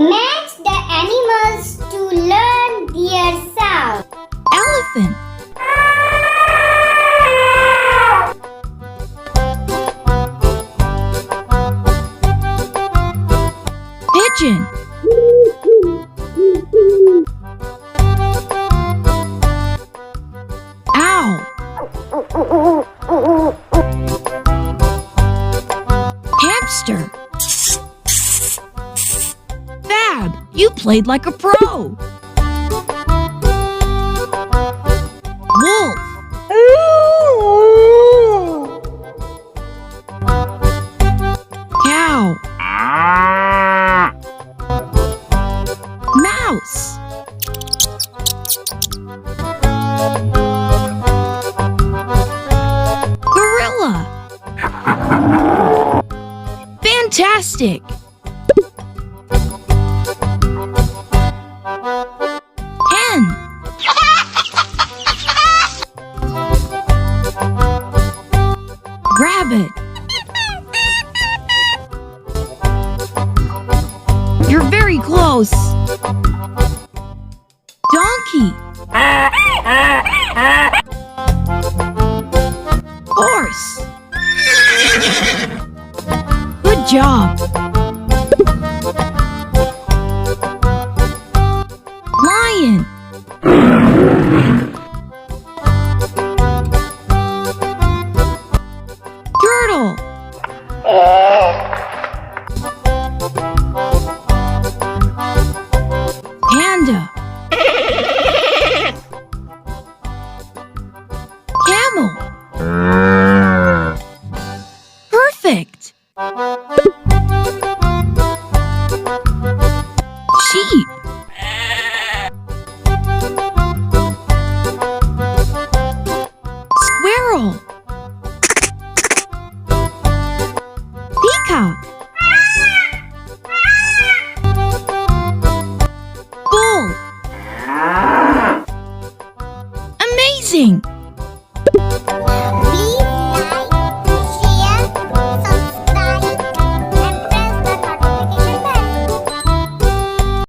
Match the animals to learn their sound. Elephant. Pigeon. Owl. Hamster. Fab, you played like a pro. Wolf. Cow. Mouse. Gorilla. Fantastic. Hen. Rabbit. You're very close. Donkey. Horse. Good job. Lion. Turtle. Panda. Camel. Perfect. Sheep.